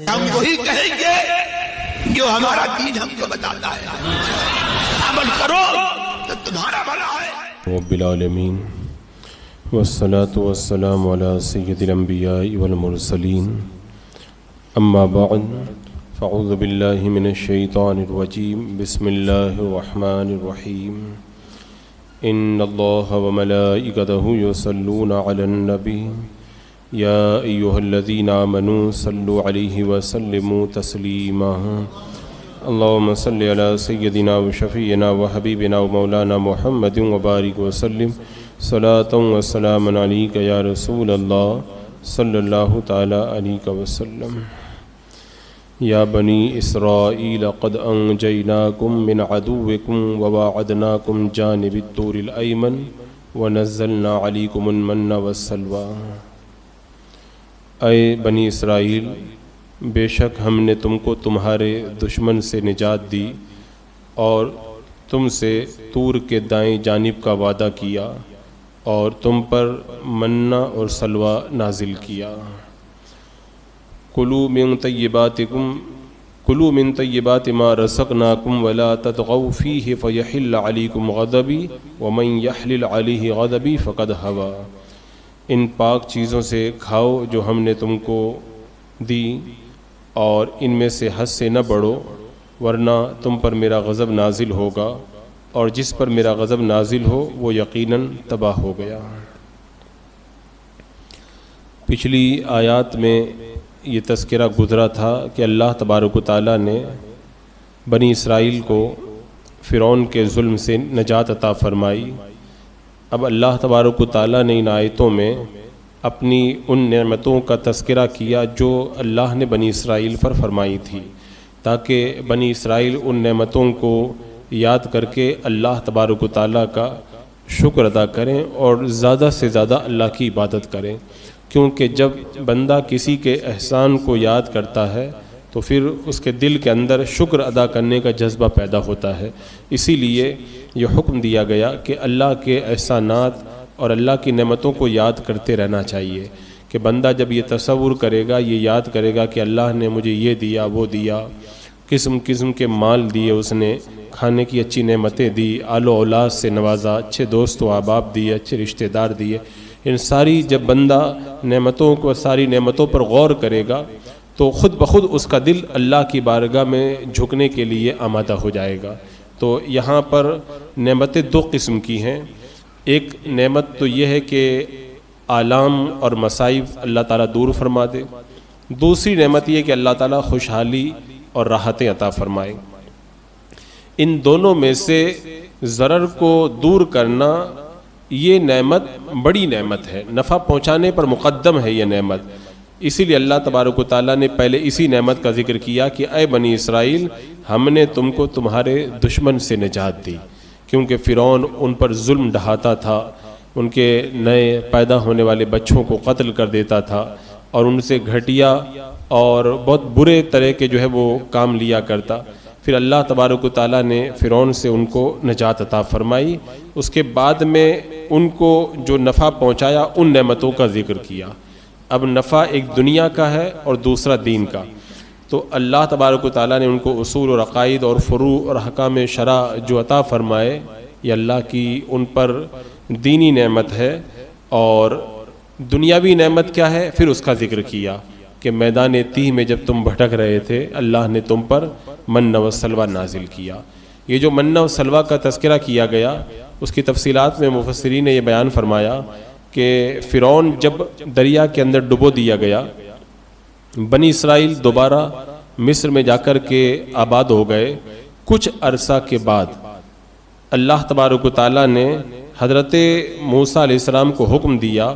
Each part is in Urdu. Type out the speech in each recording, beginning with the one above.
ہم وہی کہیں گے جو ہمارا دین ہم کو بتاتا ہے، عمل کرو تو تمہارا بھلا ہے۔ رب العالمین والصلاة والسلام على سید الانبیاء والمرسلین، اما بعد فاعوذ باللہ من الشیطان الرجیم، بسم اللہ الرحمن الرحیم، ان اللہ وملائکتہ یصلون علی النبی یا ایہا الذین آمنوا صلوا علیہ وسلموا تسلیما، اللہم صلی علی سیدنا و شفیعنا و حبیبنا و مولانا محمد وبارک وسلم صلاۃ و سلام علیک یا رسول اللہ صلی اللہ تعالی علیہ وسلم۔ یا بنی اسرائیل قد انجیناکم من عدوکم وواعدناکم جانب الطور الایمن ونزلنا علیکم المن والسلوی۔ اے بنی اسرائیل، بے شک ہم نے تم کو تمہارے دشمن سے نجات دی اور تم سے طور کے دائیں جانب کا وعدہ کیا اور تم پر منہ اور سلوہ نازل کیا۔ کلوا من طیبات ما رزقناکم ولا تطغوا فیہ فیحل علیکم غضبی ومن یحلل علیہ غضبی فقد ھوی۔ ان پاک چیزوں سے کھاؤ جو ہم نے تم کو دی، اور ان میں سے حد سے نہ بڑھو، ورنہ تم پر میرا غضب نازل ہوگا، اور جس پر میرا غضب نازل ہو وہ یقیناً تباہ ہو گیا۔ پچھلی آیات میں یہ تذکرہ گزرا تھا کہ اللہ تبارک و تعالیٰ نے بنی اسرائیل کو فرعون کے ظلم سے نجات عطا فرمائی۔ اب اللہ تبارک و تعالیٰ نے ان آیتوں میں اپنی ان نعمتوں کا تذکرہ کیا جو اللہ نے بنی اسرائیل پر فرمائی تھی، تاکہ بنی اسرائیل ان نعمتوں کو یاد کر کے اللہ تبارک و تعالیٰ کا شکر ادا کریں اور زیادہ سے زیادہ اللہ کی عبادت کریں، کیونکہ جب بندہ کسی کے احسان کو یاد کرتا ہے تو پھر اس کے دل کے اندر شکر ادا کرنے کا جذبہ پیدا ہوتا ہے۔ اسی لیے یہ حکم دیا گیا کہ اللہ کے احسانات اور اللہ کی نعمتوں کو یاد کرتے رہنا چاہیے، کہ بندہ جب یہ تصور کرے گا، یہ یاد کرے گا کہ اللہ نے مجھے یہ دیا وہ دیا، قسم قسم کے مال دیے، اس نے کھانے کی اچھی نعمتیں دی، آل و اولاد سے نوازا، اچھے دوست و احباب دیے، اچھے رشتہ دار دیے، ان ساری جب بندہ نعمتوں کو ساری نعمتوں پر غور کرے گا تو خود بخود اس کا دل اللہ کی بارگاہ میں جھکنے کے لیے آمادہ ہو جائے گا۔ تو یہاں پر نعمتیں دو قسم کی ہیں، ایک نعمت تو یہ ہے کہ آلام اور مصائب اللہ تعالیٰ دور فرما دے، دوسری نعمت یہ کہ اللہ تعالیٰ خوشحالی اور راحتیں عطا فرمائے۔ ان دونوں میں سے ضرر کو دور کرنا یہ نعمت بڑی نعمت ہے، نفع پہنچانے پر مقدم ہے یہ نعمت۔ اسی لیے اللہ تبارک و تعالیٰ نے پہلے اسی نعمت کا ذکر کیا کہ اے بنی اسرائیل، ہم نے تم کو تمہارے دشمن سے نجات دی، کیونکہ فرعون ان پر ظلم ڈھاتا تھا، ان کے نئے پیدا ہونے والے بچوں کو قتل کر دیتا تھا اور ان سے گھٹیا اور بہت برے طرح کے جو ہے وہ کام لیا کرتا۔ پھر اللہ تبارک و تعالیٰ نے فرعون سے ان کو نجات عطا فرمائی، اس کے بعد میں ان کو جو نفع پہنچایا ان نعمتوں کا ذکر کیا۔ اب نفع ایک دنیا کا ہے اور دوسرا دین کا، تو اللہ تبارک و تعالیٰ نے ان کو اصول اور عقائد اور فروع اور احکام شرع جو عطا فرمائے، یہ اللہ کی ان پر دینی نعمت ہے۔ اور دنیاوی نعمت کیا ہے پھر اس کا ذکر کیا کہ میدان تیہ میں جب تم بھٹک رہے تھے اللہ نے تم پر من و سلوہ نازل کیا۔ یہ جو من و سلوہ کا تذکرہ کیا گیا اس کی تفصیلات میں مفسرین نے یہ بیان فرمایا کہ فرعون جب دریا کے اندر ڈبو دیا گیا، بنی اسرائیل دوبارہ مصر میں جا کر کے آباد ہو گئے، کچھ عرصہ کے بعد اللہ تبارک و تعالیٰ نے حضرت موسیٰ علیہ السلام کو حکم دیا،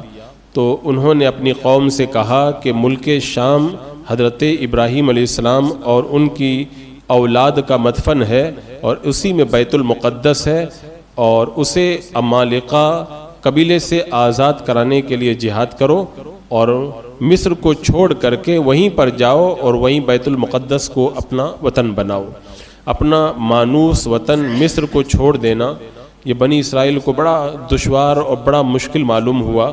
تو انہوں نے اپنی قوم سے کہا کہ ملک شام حضرت ابراہیم علیہ السلام اور ان کی اولاد کا مدفن ہے اور اسی میں بیت المقدس ہے، اور اسے عمالقہ قبیلے سے آزاد کرانے کے لیے جہاد کرو اور مصر کو چھوڑ کر کے وہیں پر جاؤ اور وہیں بیت المقدس کو اپنا وطن بناؤ۔ اپنا مانوس وطن مصر کو چھوڑ دینا یہ بنی اسرائیل کو بڑا دشوار اور بڑا مشکل معلوم ہوا۔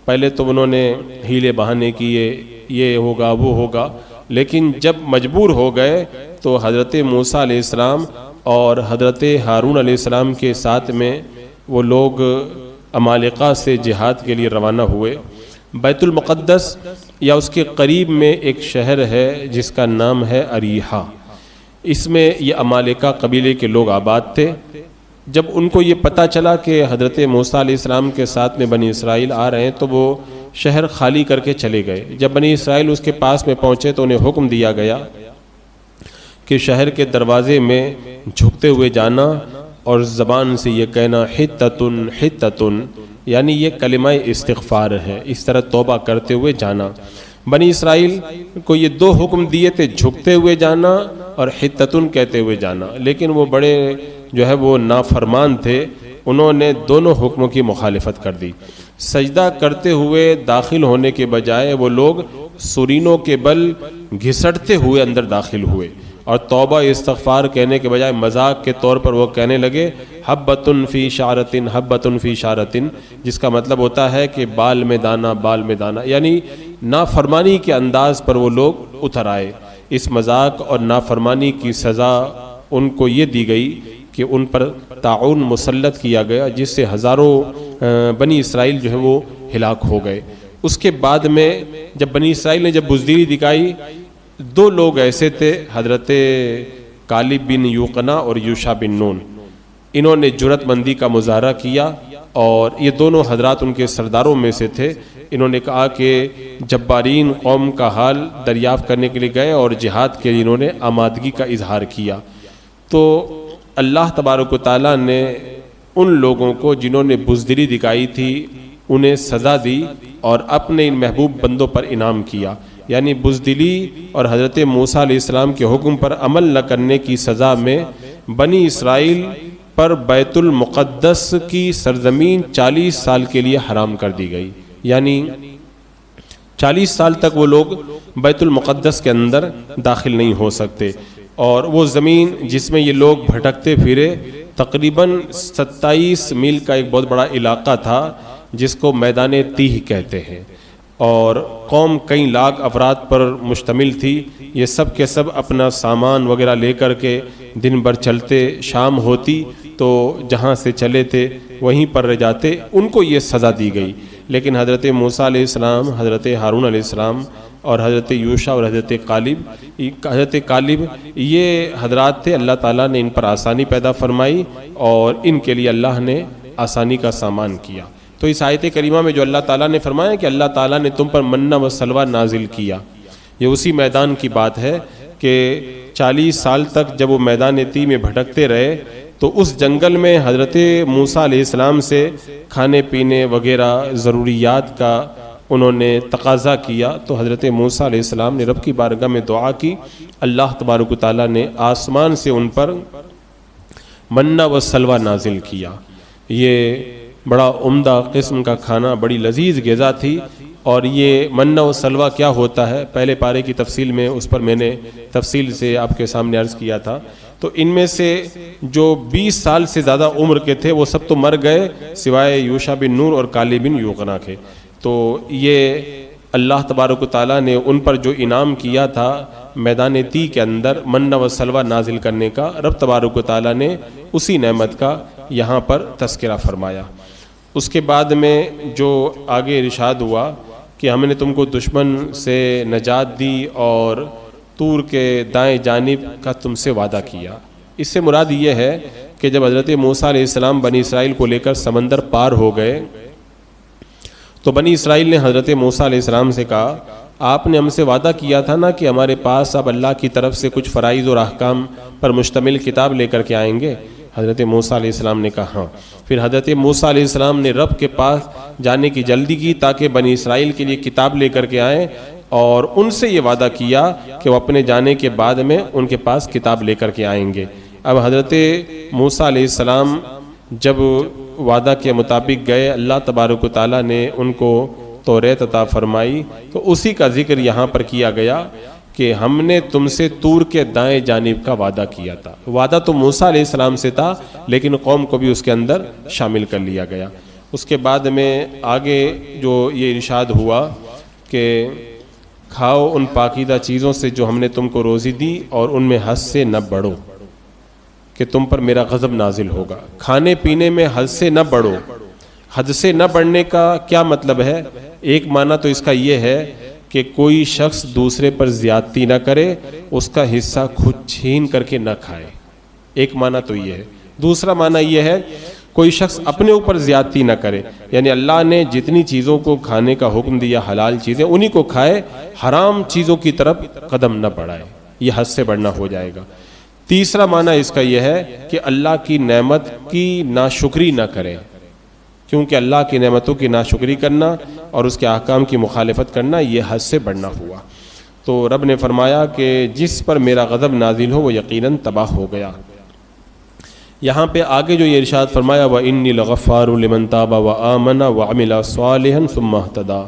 پہلے تو انہوں نے ہیلے بہانے کیے، یہ ہوگا وہ ہوگا، لیکن جب مجبور ہو گئے تو حضرت موسیٰ علیہ السلام اور حضرت ہارون علیہ السلام کے ساتھ میں وہ لوگ عمالقہ سے جہاد کے لیے روانہ ہوئے۔ بیت المقدس یا اس کے قریب میں ایک شہر ہے جس کا نام ہے اریحہ، اس میں یہ عمالقہ قبیلے کے لوگ آباد تھے۔ جب ان کو یہ پتہ چلا کہ حضرت موسیٰ علیہ السلام کے ساتھ میں بنی اسرائیل آ رہے ہیں تو وہ شہر خالی کر کے چلے گئے۔ جب بنی اسرائیل اس کے پاس میں پہنچے تو انہیں حکم دیا گیا کہ شہر کے دروازے میں جھکتے ہوئے جانا اور زبان سے یہ کہنا حتتن حتتن، یعنی یہ کلمہ استغفار ہے، اس طرح توبہ کرتے ہوئے جانا۔ بنی اسرائیل کو یہ دو حکم دیے تھے، جھکتے ہوئے جانا اور حتتن کہتے ہوئے جانا، لیکن وہ بڑے جو ہے وہ نافرمان تھے، انہوں نے دونوں حکموں کی مخالفت کر دی۔ سجدہ کرتے ہوئے داخل ہونے کے بجائے وہ لوگ سرینوں کے بل گھسٹتے ہوئے اندر داخل ہوئے، اور توبہ استغفار کہنے کے بجائے مذاق کے طور پر وہ کہنے لگے حبتن فی شعرتن حبتن فی شعرتن، جس کا مطلب ہوتا ہے کہ بال میں دانا بال میں دانا، یعنی نافرمانی کے انداز پر وہ لوگ اتر آئے۔ اس مذاق اور نافرمانی کی سزا ان کو یہ دی گئی کہ ان پر طاعون مسلط کیا گیا، جس سے ہزاروں بنی اسرائیل جو ہے وہ ہلاک ہو گئے۔ اس کے بعد میں جب بنی اسرائیل نے جب بزدلی دکھائی، دو لوگ ایسے تھے، حضرت کالب بن یوقنا اور یوشع بن نون، انہوں نے جرأت مندی کا مظاہرہ کیا، اور یہ دونوں حضرات ان کے سرداروں میں سے تھے۔ انہوں نے کہا کہ جبارین قوم کا حال دریافت کرنے کے لیے گئے اور جہاد کے لیے انہوں نے آمادگی کا اظہار کیا۔ تو اللہ تبارک و تعالیٰ نے ان لوگوں کو جنہوں نے بزدلی دکھائی تھی انہیں سزا دی اور اپنے ان محبوب بندوں پر انعام کیا، یعنی بزدلی اور حضرت موسیٰ علیہ السلام کے حکم پر عمل نہ کرنے کی سزا میں بنی اسرائیل پر بیت المقدس کی سرزمین 40 سال کے لیے حرام کر دی گئی، یعنی 40 سال تک وہ لوگ بیت المقدس کے اندر داخل نہیں ہو سکتے۔ اور وہ زمین جس میں یہ لوگ بھٹکتے پھرے تقریباً 27 میل کا ایک بہت بڑا علاقہ تھا جس کو میدان تیہ کہتے ہیں، اور قوم کئی لاکھ افراد پر مشتمل تھی۔ یہ سب کے سب اپنا سامان وغیرہ لے کر کے دن بھر چلتے، شام ہوتی تو جہاں سے چلے تھے وہیں پر رہ جاتے، ان کو یہ سزا دی گئی۔ لیکن حضرت موسیٰ علیہ السلام، حضرت ہارون علیہ السلام اور حضرت یوشع اور حضرت کالب یہ حضرات تھے، اللہ تعالیٰ نے ان پر آسانی پیدا فرمائی اور ان کے لیے اللہ نے آسانی کا سامان کیا۔ تو اس آیت کریمہ میں جو اللہ تعالیٰ نے فرمایا کہ اللہ تعالیٰ نے تم پر منہ و سلوہ نازل کیا، یہ اسی میدان کی بات ہے کہ 40 سال تک جب وہ میدان تیہ میں بھٹکتے رہے تو اس جنگل میں حضرت موسیٰ علیہ السلام سے کھانے پینے وغیرہ ضروریات کا انہوں نے تقاضا کیا، تو حضرت موسیٰ علیہ السلام نے رب کی بارگاہ میں دعا کی، اللہ تبارک و تعالیٰ نے آسمان سے ان پر منہ و سلوہ نازل کیا۔ یہ بڑا عمدہ قسم کا کھانا، بڑی لذیذ غذا تھی، اور یہ منہ و سلوہ کیا ہوتا ہے پہلے پارے کی تفصیل میں اس پر میں نے تفصیل سے آپ کے سامنے عرض کیا تھا۔ تو ان میں سے جو 20 سال سے زیادہ عمر کے تھے وہ سب تو مر گئے سوائے یوشع بن نون اور کالب بن یوقنا کے۔ تو یہ اللہ تبارک و تعالیٰ نے ان پر جو انعام کیا تھا میدان تیہ کے اندر منہ و سلوہ نازل کرنے کا، رب تبارک و تعالیٰ نے اسی نعمت کا یہاں پر تذکرہ فرمایا۔ اس کے بعد میں جو آگے ارشاد ہوا کہ ہم نے تم کو دشمن سے نجات دی اور طور کے دائیں جانب کا تم سے وعدہ کیا۔ اس سے مراد یہ ہے کہ جب حضرت موسیٰ علیہ السلام بنی اسرائیل کو لے کر سمندر پار ہو گئے تو بنی اسرائیل نے حضرت موسیٰ علیہ السلام سے کہا آپ نے ہم سے وعدہ کیا تھا نا کہ ہمارے پاس اب اللہ کی طرف سے کچھ فرائض اور احکام پر مشتمل کتاب لے کر کے آئیں گے؟ حضرت موسیٰ علیہ السلام نے کہا ہاں۔ پھر حضرت موسیٰ علیہ السلام نے رب کے پاس جانے کی جلدی کی تاکہ بنی اسرائیل کے لیے کتاب لے کر کے آئیں، اور ان سے یہ وعدہ کیا کہ وہ اپنے جانے کے بعد میں ان کے پاس کتاب لے کر کے آئیں گے۔ اب حضرت موسیٰ علیہ السلام جب وعدہ کے مطابق گئے، اللہ تبارک و تعالیٰ نے ان کو توریت عطا فرمائی، تو اسی کا ذکر یہاں پر کیا گیا کہ ہم نے تم سے طور کے دائیں جانب کا وعدہ کیا تھا۔ وعدہ تو موسیٰ علیہ السلام سے تھا لیکن قوم کو بھی اس کے اندر شامل کر لیا گیا۔ اس کے بعد میں آگے جو یہ ارشاد ہوا کہ کھاؤ ان پاکیزہ چیزوں سے جو ہم نے تم کو روزی دی، اور ان میں حد سے نہ بڑھو کہ تم پر میرا غضب نازل ہوگا۔ کھانے پینے میں حد سے نہ بڑھو۔ حد سے نہ بڑھنے کا کیا مطلب ہے؟ ایک معنی تو اس کا یہ ہے کہ کوئی شخص دوسرے پر زیادتی نہ کرے، اس کا حصہ خود چھین کر کے نہ کھائے، ایک معنی تو یہ ہے۔ دوسرا معنی یہ ہے کوئی شخص اپنے اوپر زیادتی نہ کرے، یعنی اللہ نے جتنی چیزوں کو کھانے کا حکم دیا حلال چیزیں انہی کو کھائے، حرام چیزوں کی طرف قدم نہ بڑھائے، یہ حد سے بڑھنا ہو جائے گا۔ تیسرا معنی اس کا یہ ہے کہ اللہ کی نعمت کی ناشکری نہ کرے، کیونکہ اللہ کی نعمتوں کی ناشکری کرنا اور اس کے احکام کی مخالفت کرنا یہ حد سے بڑھنا ہوا۔ تو رب نے فرمایا کہ جس پر میرا غضب نازل ہو وہ یقیناً تباہ ہو گیا۔ یہاں پہ آگے جو یہ ارشاد فرمایا وَإِنِّي لَغَفَّارٌ لِمَن تَابَ وَآمَنَ وَعَمِلَ صَالِحًا ثُمَّ اهْتَدَىٰ،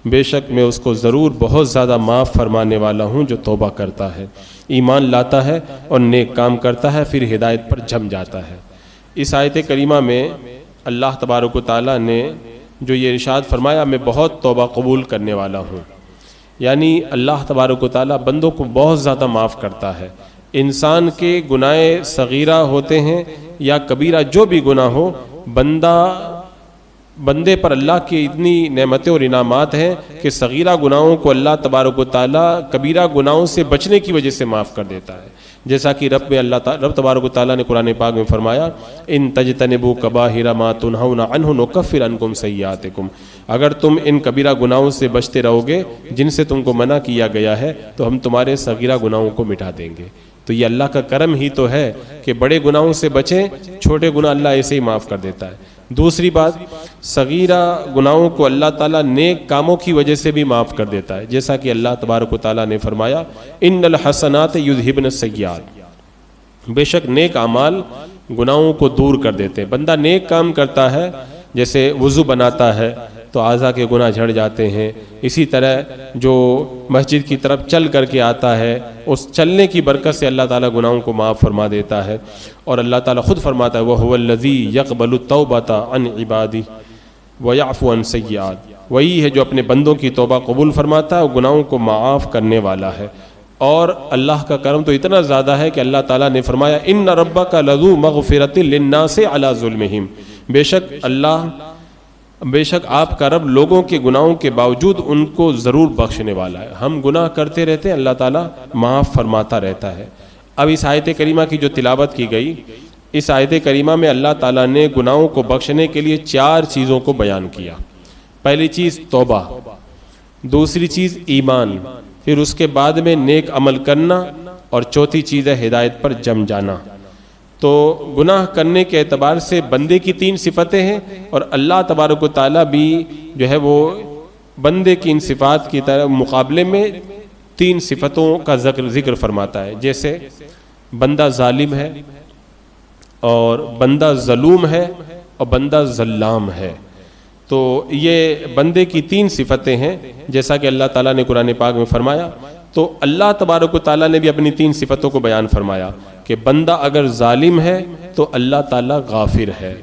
بے شک میں اس کو ضرور بہت زیادہ معاف فرمانے والا ہوں جو توبہ کرتا ہے، ایمان لاتا ہے اور نیک کام کرتا ہے، پھر ہدایت پر جم جاتا ہے۔ اس آیت کریمہ میں اللہ تبارک و تعالیٰ نے جو یہ ارشاد فرمایا میں بہت توبہ قبول کرنے والا ہوں، یعنی اللہ تبارک و تعالیٰ بندوں کو بہت زیادہ معاف کرتا ہے۔ انسان کے گناہ صغیرہ ہوتے ہیں یا کبیرہ، جو بھی گناہ ہو، بندے پر اللہ کی اتنی نعمتیں اور انعامات ہیں کہ صغیرہ گناہوں کو اللہ تبارک و تعالیٰ کبیرہ گناہوں سے بچنے کی وجہ سے معاف کر دیتا ہے، جیسا کہ رب تبارک و تعالیٰ نے قرآن پاک میں فرمایا ان تجتنبوا کبائر ما تنہون عنہ نکفر عنکم سیئاتکم، اگر تم ان کبیرہ گناہوں سے بچتے رہو گے جن سے تم کو منع کیا گیا ہے تو ہم تمہارے صغیرہ گناہوں کو مٹا دیں گے۔ تو یہ اللہ کا کرم ہی تو ہے کہ بڑے گناہوں سے بچیں، چھوٹے گناہ اللہ ایسے ہی معاف کر دیتا ہے۔ دوسری بات، صغیرہ گناہوں کو اللہ تعالیٰ نیک کاموں کی وجہ سے بھی معاف کر دیتا ہے، جیسا کہ اللہ تبارک و تعالیٰ نے فرمایا ان الحسنات یذہبن السیئات، بے شک نیک اعمال گناہوں کو دور کر دیتے ہیں۔ بندہ نیک کام کرتا ہے، جیسے وضو بناتا ہے تو اعضاء کے گناہ جھڑ جاتے ہیں، اسی طرح جو مسجد کی طرف چل کر کے آتا ہے اس چلنے کی برکت سے اللہ تعالیٰ گناہوں کو معاف فرما دیتا ہے، اور اللہ تعالیٰ خود فرماتا ہے وَهُوَ الَّذِي يَقْبَلُ التَّوْبَةَ عَنْ عِبَادِهِ وَيَعْفُو عَنْ سَيِّئَاتِ، وہی ہے جو اپنے بندوں کی توبہ قبول فرماتا ہے اور گناہوں کو معاف کرنے والا ہے۔ اور اللہ کا کرم تو اتنا زیادہ ہے کہ اللہ تعالیٰ نے فرمایا إِنَّ رَبَّكَ لَذُو مَغْفِرَةٍ لِلنَّاسِ عَلَى ظُلْمِهِمْ، بے شک آپ کا رب لوگوں کے گناہوں کے باوجود ان کو ضرور بخشنے والا ہے۔ ہم گناہ کرتے رہتے ہیں، اللہ تعالیٰ معاف فرماتا رہتا ہے۔ اب اس آیت کریمہ کی جو تلاوت کی گئی، اس آیت کریمہ میں اللہ تعالیٰ نے گناہوں کو بخشنے کے لیے 4 چیزوں کو بیان کیا۔ پہلی چیز توبہ، دوسری چیز ایمان، پھر اس کے بعد میں نیک عمل کرنا، اور چوتھی چیز ہے ہدایت پر جم جانا۔ تو گناہ کرنے کے اعتبار سے بندے کی 3 صفتیں ہیں، اور اللہ تبارک و تعالیٰ بھی جو ہے وہ بندے کی ان صفات کی طرح مقابلے میں 3 صفتوں کا ذکر فرماتا ہے، جیسے بندہ ظالم ہے، اور بندہ ظلوم ہے، اور بندہ ظلام ہے۔ تو یہ بندے کی 3 صفتیں ہیں، جیسا کہ اللہ تعالیٰ نے قرآن پاک میں فرمایا۔ تو اللہ تبارک و تعالیٰ نے بھی اپنی 3 صفتوں کو بیان فرمایا کہ بندہ اگر ظالم ہے تو اللہ تعالیٰ غافر ہے،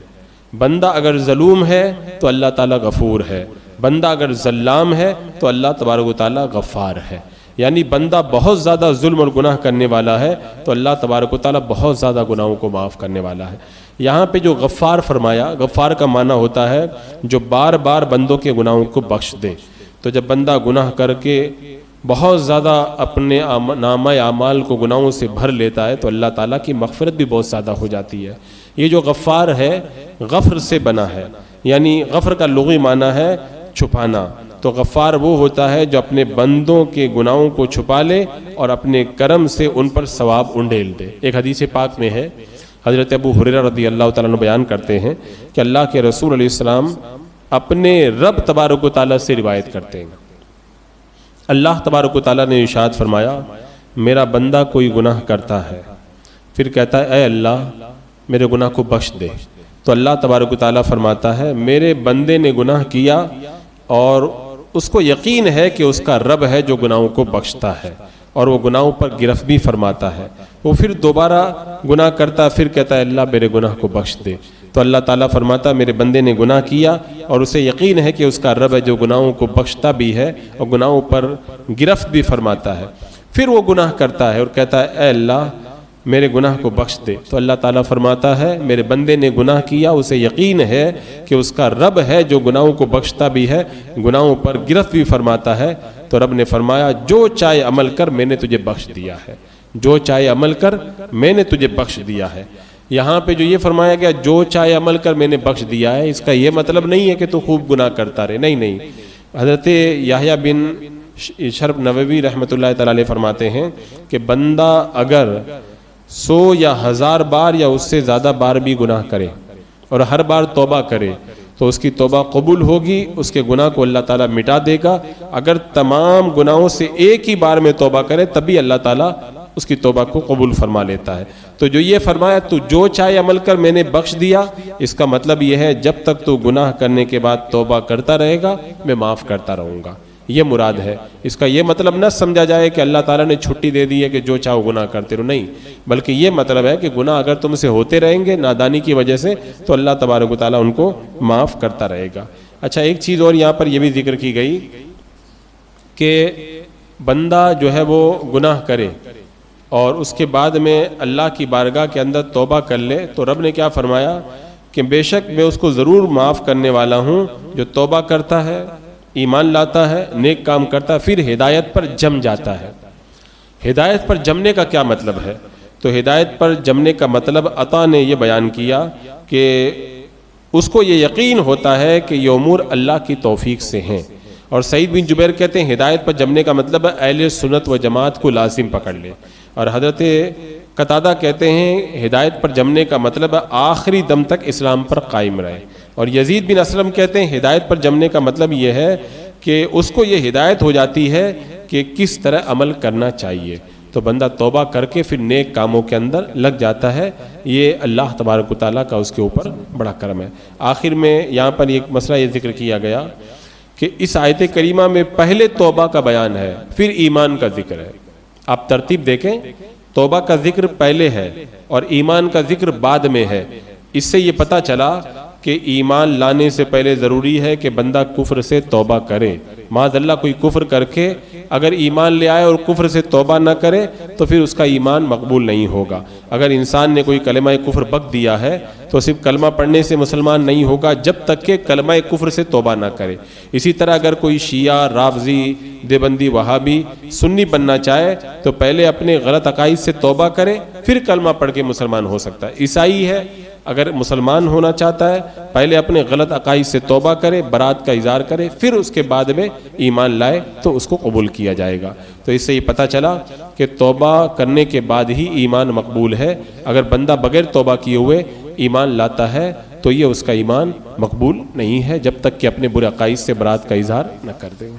بندہ اگر ظلوم ہے تو اللہ تعالیٰ غفور ہے، بندہ اگر ظلام ہے تو اللہ تبارک و تعالیٰ غفار ہے۔ یعنی بندہ بہت زیادہ ظلم اور گناہ کرنے والا ہے تو اللہ تبارک و تعالیٰ بہت زیادہ گناہوں کو معاف کرنے والا ہے۔ یہاں پہ جو غفار فرمایا، غفار کا معنی ہوتا ہے جو بار بار بندوں کے گناہوں کو بخش دے۔ تو جب بندہ گناہ کر کے بہت زیادہ اپنے نامہ اعمال کو گناہوں سے بھر لیتا ہے تو اللہ تعالیٰ کی مغفرت بھی بہت زیادہ ہو جاتی ہے۔ یہ جو غفار ہے غفر سے بنا ہے، یعنی غفر کا لغوی معنی ہے چھپانا۔ تو غفار وہ ہوتا ہے جو اپنے بندوں کے گناہوں کو چھپا لے اور اپنے کرم سے ان پر ثواب انڈیل دے۔ ایک حدیث پاک میں ہے، حضرت ابو ہریرہ رضی اللہ تعالیٰ عنہ بیان کرتے ہیں کہ اللہ کے رسول علیہ السلام اپنے رب تبارک و تعالیٰ سے روایت کرتے ہیں، اللہ تبارک و تعالیٰ نے ارشاد فرمایا میرا بندہ کوئی گناہ کرتا ہے، پھر کہتا ہے اے اللہ میرے گناہ کو بخش دے، تو اللہ تبارک و تعالیٰ فرماتا ہے میرے بندے نے گناہ کیا اور اس کو یقین ہے کہ اس کا رب ہے جو گناہوں کو بخشتا ہے اور وہ گناہوں پر گرفت بھی فرماتا ہے، وہ پھر دوبارہ گناہ کرتا، پھر کہتا ہے اللہ میرے گناہ کو بخش دے، تو اللہ تعالیٰ فرماتا میرے بندے نے گناہ کیا اور اسے یقین ہے کہ اس کا رب ہے جو گناہوں کو بخشتا بھی ہے اور گناہوں پر گرفت بھی فرماتا ہے، پھر وہ گناہ کرتا ہے اور کہتا ہے اے اللہ میرے گناہ کو بخش دے، تو اللہ تعالیٰ فرماتا ہے میرے بندے نے گناہ کیا، اسے یقین ہے کہ اس کا رب ہے جو گناہوں کو بخشتا بھی ہے، گناہوں پر گرفت بھی فرماتا ہے۔ تو رب نے فرمایا جو چاہے عمل کر میں نے تجھے بخش دیا ہے، جو چاہے عمل کر میں نے تجھے بخش دیا ہے۔ یہاں پہ جو یہ فرمایا گیا جو چاہے عمل کر میں نے بخش دیا ہے، اس کا یہ مطلب نہیں ہے کہ تو خوب گناہ کرتا رہے، نہیں۔ حضرت یحییٰ بن شرف نووی رحمۃ اللہ تعالی علیہ فرماتے ہیں کہ بندہ اگر 100 یا 1000 بار یا اس سے زیادہ بار بھی گناہ کرے اور ہر بار توبہ کرے تو اس کی توبہ قبول ہوگی، اس کے گناہ کو اللہ تعالیٰ مٹا دے گا۔ اگر تمام گناہوں سے ایک ہی بار میں توبہ کرے تبھی اللہ تعالیٰ اس کی توبہ کو قبول فرما لیتا ہے۔ تو جو یہ فرمایا تو جو چاہے عمل کر میں نے بخش دیا، اس کا مطلب یہ ہے جب تک تو گناہ کرنے کے بعد توبہ کرتا رہے گا میں معاف کرتا رہوں گا، یہ مراد ہے۔ اس کا یہ مطلب نہ سمجھا جائے کہ اللہ تعالیٰ نے چھٹی دے دی ہے کہ جو چاہو گناہ کرتے رہو، نہیں، بلکہ یہ مطلب ہے کہ گناہ اگر تم سے ہوتے رہیں گے نادانی کی وجہ سے تو اللہ تبارک و تعالیٰ ان کو معاف کرتا رہے گا۔ اچھا ایک چیز اور یہاں پر یہ بھی ذکر کی گئی کہ بندہ جو ہے وہ گناہ کرے اور اس کے بعد میں اللہ کی بارگاہ کے اندر توبہ کر لے تو رب نے کیا فرمایا کہ بے شک میں اس کو ضرور معاف کرنے والا ہوں جو توبہ کرتا ہے، ایمان لاتا ہے، نیک کام کرتا ہے، پھر ہدایت پر جم جاتا ہے۔ ہدایت پر جمنے کا کیا مطلب ہے؟ تو ہدایت پر جمنے کا مطلب عطا نے یہ بیان کیا کہ اس کو یہ یقین ہوتا ہے کہ یہ امور اللہ کی توفیق سے ہیں، اور سعید بن جبیر کہتے ہیں ہدایت پر جمنے کا مطلب ہے اہل سنت و جماعت کو لازم پکڑ لے، اور حضرت قتادہ کہتے ہیں ہدایت پر جمنے کا مطلب ہے آخری دم تک اسلام پر قائم رہے، اور یزید بن اسلم کہتے ہیں ہدایت پر جمنے کا مطلب یہ ہے کہ اس کو یہ ہدایت ہو جاتی ہے کہ کس طرح عمل کرنا چاہیے، تو بندہ توبہ کر کے پھر نیک کاموں کے اندر لگ جاتا ہے۔ یہ اللہ تبارک و تعالیٰ کا اس کے اوپر بڑا کرم ہے۔ آخر میں یہاں پر ایک مسئلہ یہ ذکر کیا گیا کہ اس آیت کریمہ میں پہلے توبہ کا بیان ہے پھر ایمان کا ذکر ہے۔ آپ ترتیب دیکھیں، توبہ کا ذکر پہلے ہے اور ایمان کا ذکر بعد میں ہے۔ اس سے یہ پتہ چلا کہ ایمان لانے سے پہلے ضروری ہے کہ بندہ کفر سے توبہ کرے۔ معاذ اللہ کوئی کفر کر کے اگر ایمان لے آئے اور کفر سے توبہ نہ کرے تو پھر اس کا ایمان مقبول نہیں ہوگا۔ اگر انسان نے کوئی کلمہ کفر بک دیا ہے تو صرف کلمہ پڑھنے سے مسلمان نہیں ہوگا جب تک کہ کلمہ کفر سے توبہ نہ کرے۔ اسی طرح اگر کوئی شیعہ، رافضی، دیوبندی، وہابی، سنی بننا چاہے تو پہلے اپنے غلط عقائد سے توبہ کرے پھر کلمہ پڑھ کے مسلمان ہو سکتا ہے۔ عیسائی ہے اگر مسلمان ہونا چاہتا ہے پہلے اپنے غلط عقائد سے توبہ کرے، برات کا اظہار کرے، پھر اس کے بعد میں ایمان لائے تو اس کو قبول کیا جائے گا۔ تو اس سے یہ پتہ چلا کہ توبہ کرنے کے بعد ہی ایمان مقبول ہے۔ اگر بندہ بغیر توبہ کیے ہوئے ایمان لاتا ہے تو یہ اس کا ایمان مقبول نہیں ہے جب تک کہ اپنے برے عقائد سے برات کا اظہار نہ کر دے۔